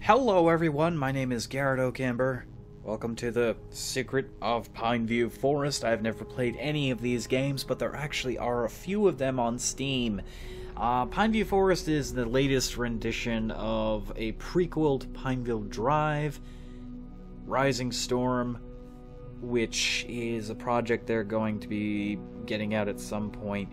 Hello everyone, my name is Garrett Okamber. Welcome to the Secret of Pineviewforest. I've never played any of these games, but there actually are a few of them on Steam. Pineviewforest is the latest rendition of a prequel to Pineville Drive, Rising Storm, which is a project they're going to be getting out at some point.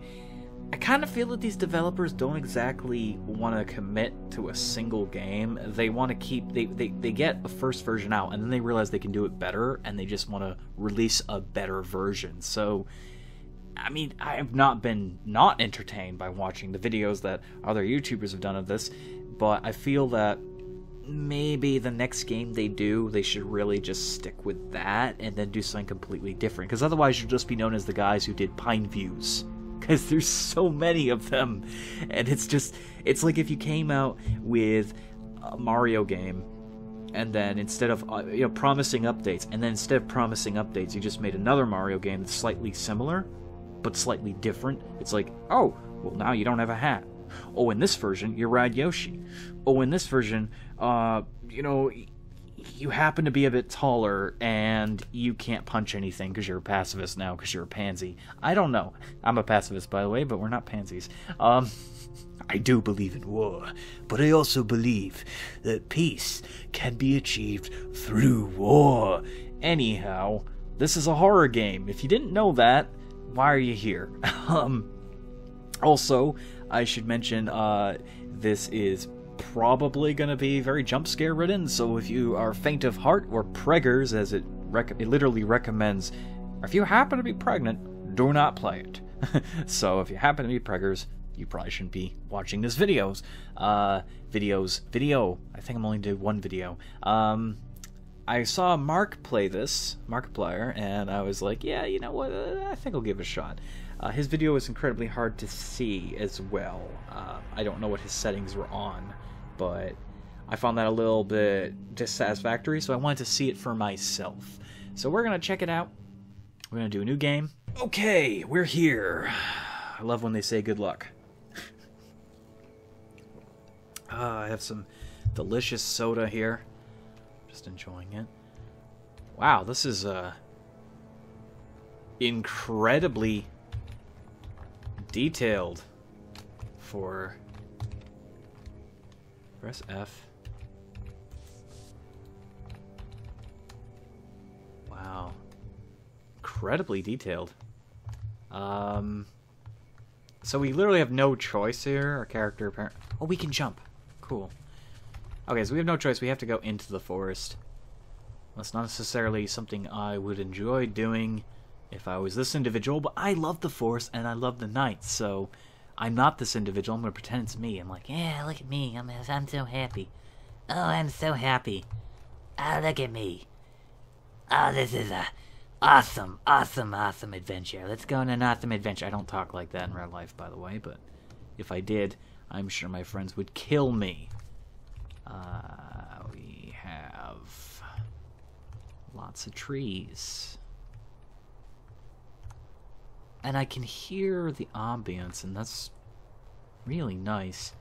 I kind of feel that these developers don't exactly want to commit to a single game. They want to keep... They get a first version out, and then they realize they can do it better, and they just want to release a better version. So, I mean, I have not been not entertained by watching the videos that other YouTubers have done of this, but I feel that maybe the next game they do, they should really just stick with that, and then do something completely different. Because otherwise you'll just be known as the guys who did Pineviews. Because there's so many of them, and it's like if you came out with a Mario game, and then instead of promising updates, you just made another Mario game that's slightly similar, but slightly different. It's like, oh, well now you don't have a hat. Oh, in this version you ride Yoshi. Oh, in this version, you happen to be a bit taller and you can't punch anything because you're a pacifist now because you're a pansy. I don't know. I'm a pacifist, by the way, but we're not pansies. I do believe in war, but I also believe that peace can be achieved through war. Anyhow, this is a horror game. If you didn't know that, why are you here? Also, I should mention this is probably going to be very jump scare ridden, so if you are faint of heart or preggers, as it literally recommends, if you happen to be pregnant, do not play it. So if you happen to be preggers, you probably shouldn't be watching this video. I think I'm only doing one video. I saw Markiplier, and I was like, yeah, you know what, I think I'll give it a shot. His video is incredibly hard to see as well. I don't know what his settings were on, but I found that a little bit dissatisfactory, so I wanted to see it for myself. So we're going to check it out. We're going to do a new game. Okay, we're here. I love when they say good luck. I have some delicious soda here. Just enjoying it. Wow, this is incredibly detailed for... Press F. Wow. Incredibly detailed. So we literally have no choice here. Our character apparently... Oh, we can jump. Cool. Okay, so we have no choice. We have to go into the forest. That's not necessarily something I would enjoy doing if I was this individual, but I love the forest and I love the night, so I'm not this individual. I'm going to pretend it's me. I'm like, yeah, look at me. I'm so happy. Oh, I'm so happy. Oh, look at me. Oh, this is a awesome adventure. Let's go on an awesome adventure. I don't talk like that in real life, by the way, but if I did, I'm sure my friends would kill me. We have lots of trees. And I can hear the ambience, and that's really nice.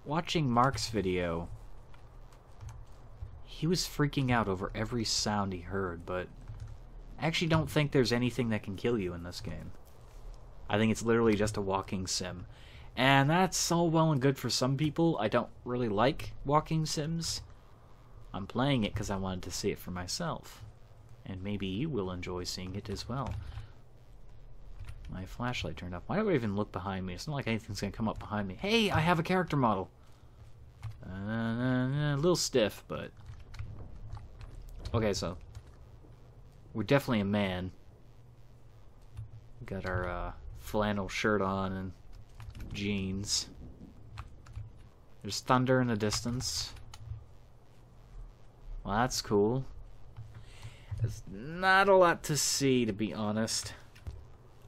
Watching Mark's video, he was freaking out over every sound he heard, but I actually don't think there's anything that can kill you in this game. I think it's literally just a walking sim. And that's all well and good for some people. I don't really like walking sims. I'm playing it because I wanted to see it for myself. And maybe you will enjoy seeing it as well. My flashlight turned off. Why do I even look behind me? It's not like anything's going to come up behind me. Hey, I have a character model. A little stiff, but... Okay, so... We're definitely a man. We got our flannel shirt on and jeans. There's thunder in the distance. Well, that's cool. There's not a lot to see, to be honest.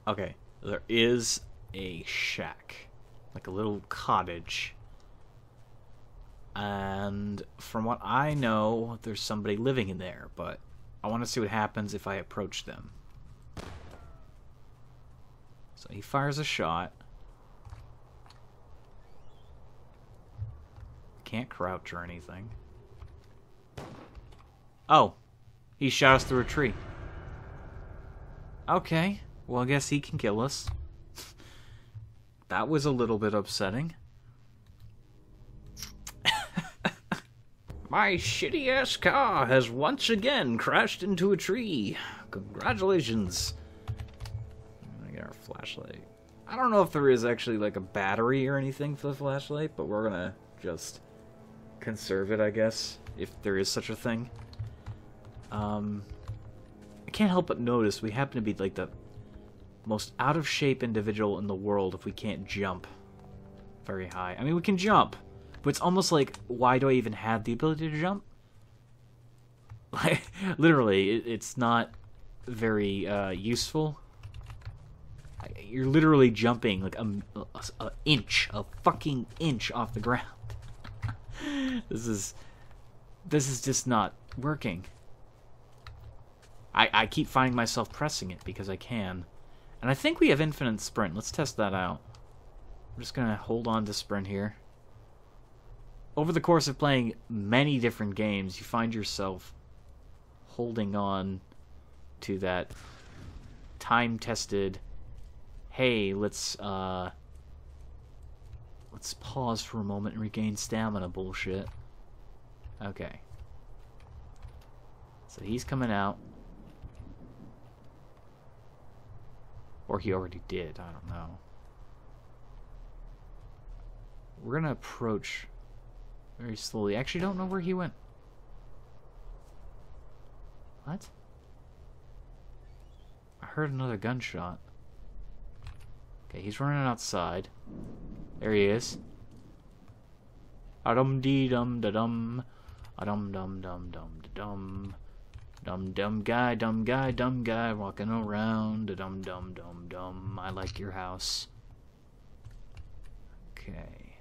Okay, there is a shack, like a little cottage, and from what I know, there's somebody living in there, but I want to see what happens if I approach them. So he fires a shot. Can't crouch or anything. Oh, he shot us through a tree. Okay, well, I guess he can kill us. That was a little bit upsetting. My shitty-ass car has once again crashed into a tree. Congratulations. I got our flashlight. I don't know if there is actually like a battery or anything for the flashlight, but we're gonna just conserve it, I guess, if there is such a thing. I can't help but notice we happen to be like the most out-of-shape individual in the world if we can't jump very high. I mean, we can jump, but it's almost like, why do I even have the ability to jump? Like, literally, it's not very useful. You're literally jumping like a fucking inch off the ground. This is just not working. I keep finding myself pressing it because I can. And I think we have infinite sprint. Let's test that out. I'm just gonna hold on to sprint here. Over the course of playing many different games, you find yourself holding on to that time-tested, hey, let's pause for a moment and regain stamina bullshit. Okay. So he's coming out. Or he already did, I don't know. We're gonna approach very slowly. I actually don't know where he went. What? I heard another gunshot. Okay, he's running outside. There he is. A-dum-dee-dum-da-dum. A-dum-dum-dum-dum-da-dum. Dum-dum guy, walking around. A-dum-dum-dum-dum. I like your house. Okay.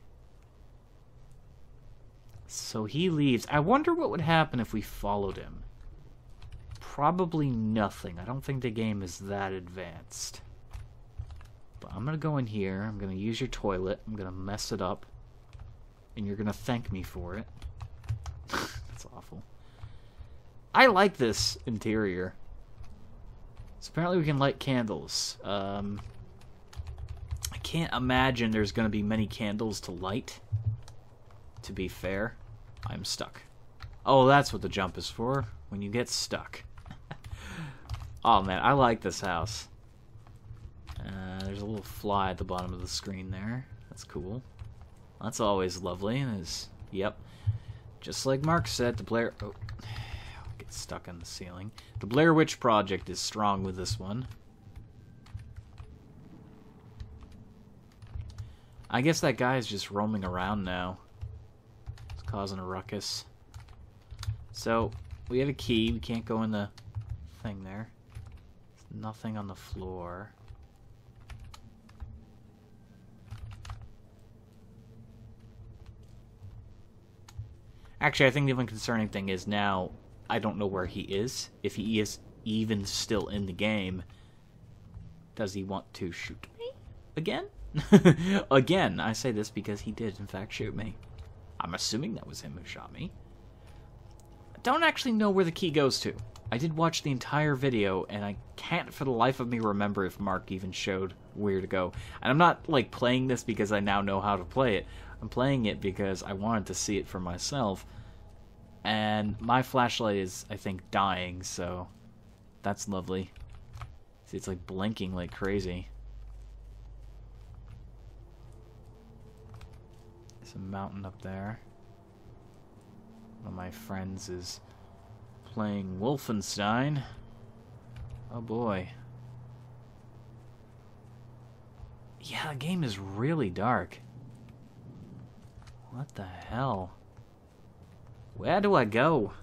So he leaves. I wonder what would happen if we followed him. Probably nothing. I don't think the game is that advanced. But I'm gonna go in here. I'm gonna use your toilet. I'm gonna mess it up. And you're gonna thank me for it. That's awful. I like this interior. So apparently we can light candles. I can't imagine there's gonna be many candles to light. To be fair, I'm stuck. Oh, that's what the jump is for. When you get stuck. Oh man, I like this house. There's a little fly at the bottom of the screen there. That's cool. That's always lovely. Yep. Just like Mark said, the Blair... Oh, get stuck on the ceiling. The Blair Witch Project is strong with this one. I guess that guy is just roaming around now. It's causing a ruckus. So, we have a key. We can't go in the thing there. There's nothing on the floor. Actually, I think the only concerning thing is now I don't know where he is. If he is even still in the game, does he want to shoot me again? Again, I say this because he did in fact shoot me. I'm assuming that was him who shot me. I don't actually know where the key goes to. I did watch the entire video, and I can't for the life of me remember if Mark even showed where to go. And I'm not, like, playing this because I now know how to play it. I'm playing it because I wanted to see it for myself. And my flashlight is, I think, dying, so that's lovely. See, it's, like, blinking like crazy. There's a mountain up there. One of my friends is playing Wolfenstein. Oh boy. Yeah, the game is really dark. What the hell? Where do I go?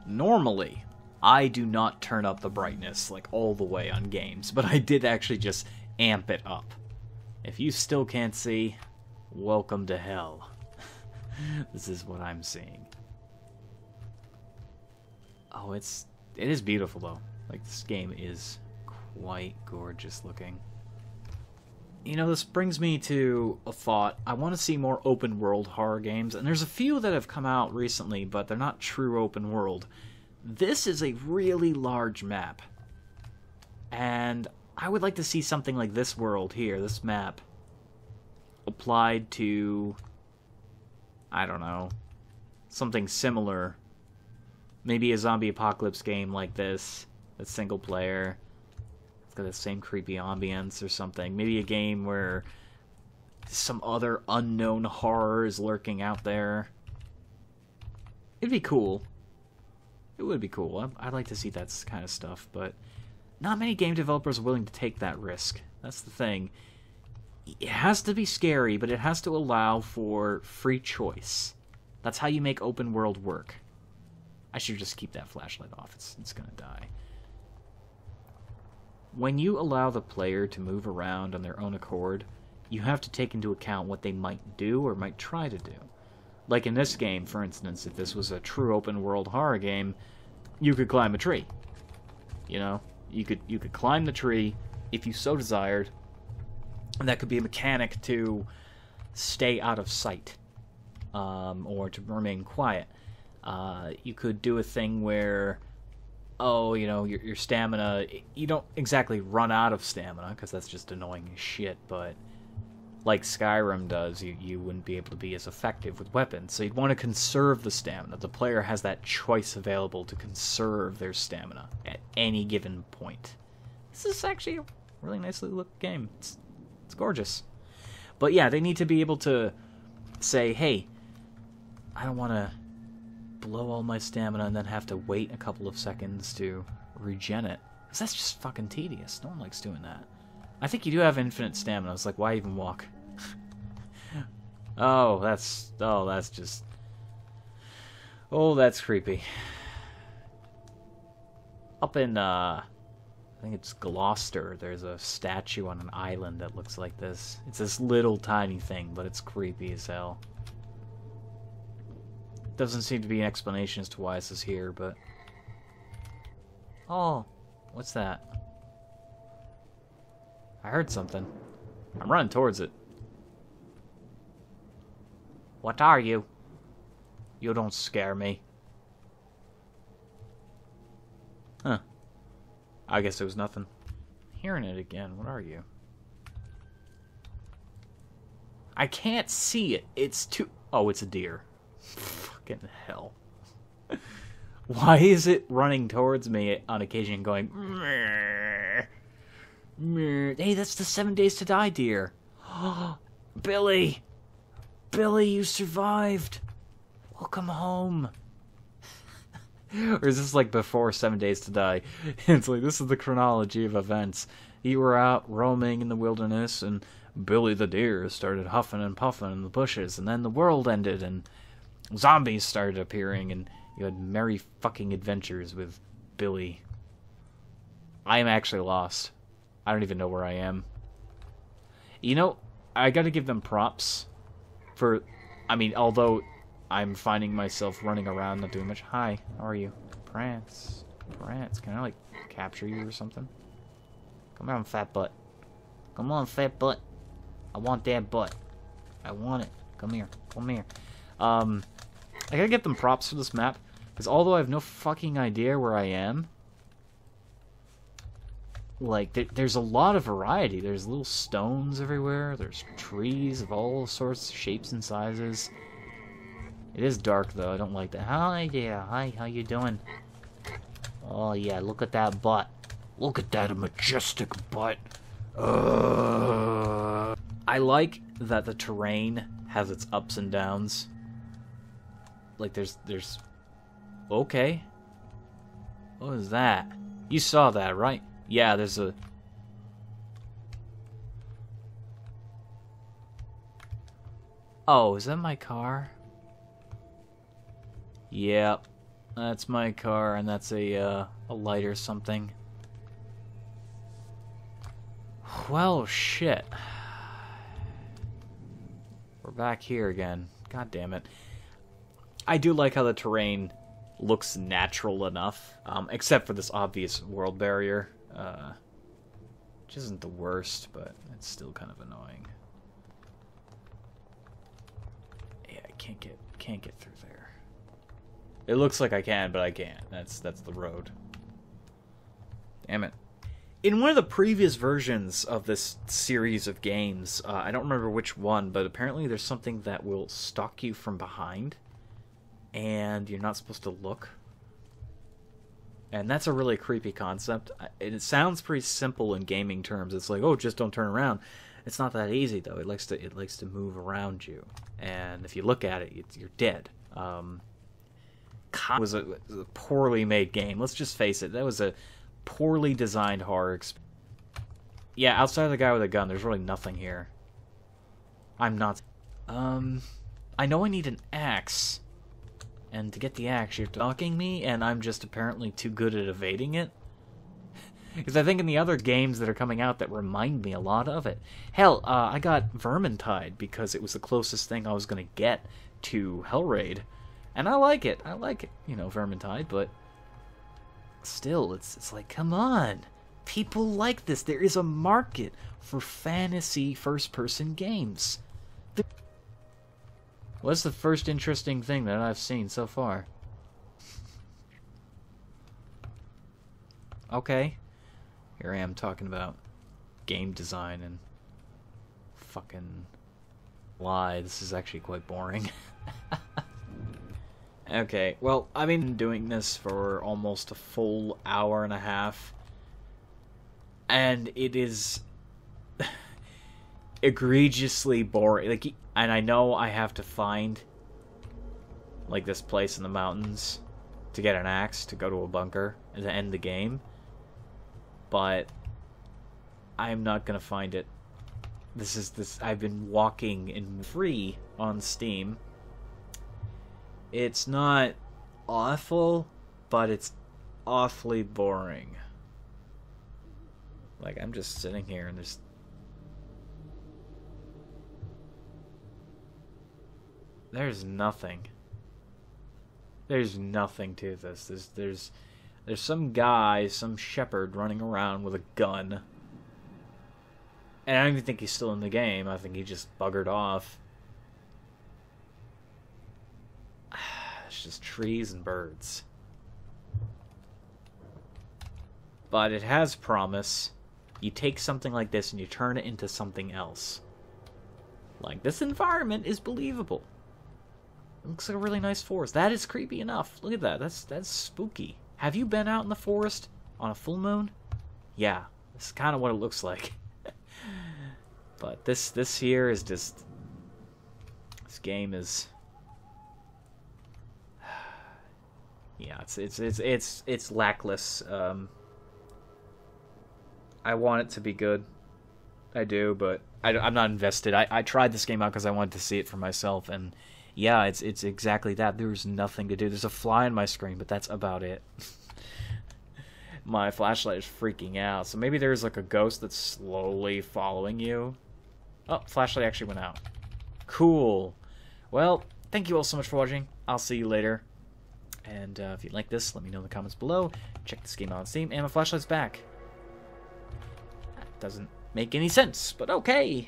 Normally, I do not turn up the brightness like all the way on games, but I did actually just amp it up. If you still can't see, welcome to hell. This is what I'm seeing. Oh, it is beautiful though. Like, this game is quite gorgeous looking. You know, this brings me to a thought. I want to see more open world horror games, and there's a few that have come out recently, but they're not true open world. This is a really large map, and I would like to see something like this world here, this map, applied to, I don't know, something similar. Maybe a zombie apocalypse game like this, that's single player. It's got the same creepy ambience or something. Maybe a game where some other unknown horror is lurking out there. It'd be cool. It would be cool. I'd like to see that kind of stuff, but not many game developers are willing to take that risk. That's the thing. It has to be scary, but it has to allow for free choice. That's how you make open world work. I should just keep that flashlight off. It's gonna die. When you allow the player to move around on their own accord, you have to take into account what they might do or might try to do. Like in this game, for instance, if this was a true open world horror game, you could climb a tree. You know? You could climb the tree if you so desired, and that could be a mechanic to stay out of sight, or to remain quiet. You could do a thing where, oh, you know, your stamina, you don't exactly run out of stamina, because that's just annoying as shit, but like Skyrim does, you wouldn't be able to be as effective with weapons, so you'd want to conserve the stamina. The player has that choice available to conserve their stamina at any given point. This is actually a really nicely looked game. It's gorgeous. But yeah, they need to be able to say, hey, I don't want to blow all my stamina and then have to wait a couple of seconds to regen it, because that's just fucking tedious. No one likes doing that. I think you do have infinite stamina. It's like, why even walk? Oh, that's creepy. Up in, I think it's Gloucester, there's a statue on an island that looks like this. It's this little tiny thing, but it's creepy as hell. Doesn't seem to be an explanation as to why this is here, but... Oh, what's that? I heard something. I'm running towards it. What are you? You don't scare me. Huh. I guess it was nothing. Hearing it again. What are you? I can't see it. It's too... Oh, it's a deer. Fucking hell. Why is it running towards me on occasion going... Meh. Hey, that's the 7 Days to Die deer. Billy! Billy, you survived! Welcome home. Or is this like before 7 Days to Die? It's like, this is the chronology of events. You were out roaming in the wilderness, and Billy the deer started huffing and puffing in the bushes, and then the world ended, and zombies started appearing, and you had merry fucking adventures with Billy. I am actually lost. I don't even know where I am. You know, I gotta give them props for... I mean, although I'm finding myself running around not doing much. Hi, how are you? Prance. Prance. Can I, like, capture you or something? Come on, fat butt. Come on, fat butt. I want that butt. I want it. Come here. Come here. I gotta get them props for this map, because although I have no fucking idea where I am, like, there's a lot of variety. There's little stones everywhere. There's trees of all sorts, shapes and sizes. It is dark, though. I don't like that. Hi there. Hi, how you doing? Oh, yeah, look at that butt. Look at that majestic butt. I like that the terrain has its ups and downs. Like, there's... Okay. What was that? You saw that, right? Yeah, there's a... Oh, is that my car? Yep. That's my car, and that's a light or something. Well, shit. We're back here again. God damn it. I do like how the terrain looks natural enough, except for this obvious world barrier. Which isn't the worst, but it's still kind of annoying. Yeah, I can't get through there. It looks like I can, but I can't. That's the road. Damn it. In one of the previous versions of this series of games, I don't remember which one, but apparently there's something that will stalk you from behind, and you're not supposed to look. And that's a really creepy concept. It sounds pretty simple in gaming terms. It's like, oh, just don't turn around. It's not that easy, though. It likes to move around you, and if you look at it, you're dead. It was a poorly made game. Let's just face it. That was a poorly designed horror experience. Yeah, outside of the guy with a gun, there's really nothing here. I'm not... I know I need an axe. And to get the axe, you're stalking me, and I'm just apparently too good at evading it. Because I think in the other games that are coming out that remind me a lot of it. Hell, I got Vermintide because it was the closest thing I was going to get to Hellraid. And I like it. I like it, you know, Vermintide, but... Still, it's like, come on. People like this. There is a market for fantasy first-person games. What's the first interesting thing that I've seen so far? Okay. Here I am talking about game design and fucking lie. This is actually quite boring. Okay, well, I've been doing this for almost a full hour and a half, and it is egregiously boring. Like, and I know I have to find, like, this place in the mountains to get an axe to go to a bunker and to end the game, but I'm not gonna find it. I've been walking in free on Steam. It's not awful, but it's awfully boring. Like, I'm just sitting here and there's nothing. There's nothing to this. There's some guy, some shepherd running around with a gun. And I don't even think he's still in the game. I think he just buggered off. It's just trees and birds. But it has promise. You take something like this and you turn it into something else. Like, this environment is believable. It looks like a really nice forest. That is creepy enough. Look at that. That's spooky. Have you been out in the forest on a full moon? Yeah, this is kind of what it looks like. But this here is just... This game is... Yeah, it's lackless. I want it to be good. I do, but I'm not invested. I tried this game out because I wanted to see it for myself, and yeah, it's exactly that. There's nothing to do. There's a fly on my screen, but that's about it. My flashlight is freaking out, so maybe there's like a ghost that's slowly following you. Oh, flashlight actually went out. Cool. Well, thank you all so much for watching. I'll see you later. And if you like this, let me know in the comments below. Check this game out on Steam, and my flashlight's back. That doesn't make any sense, but okay.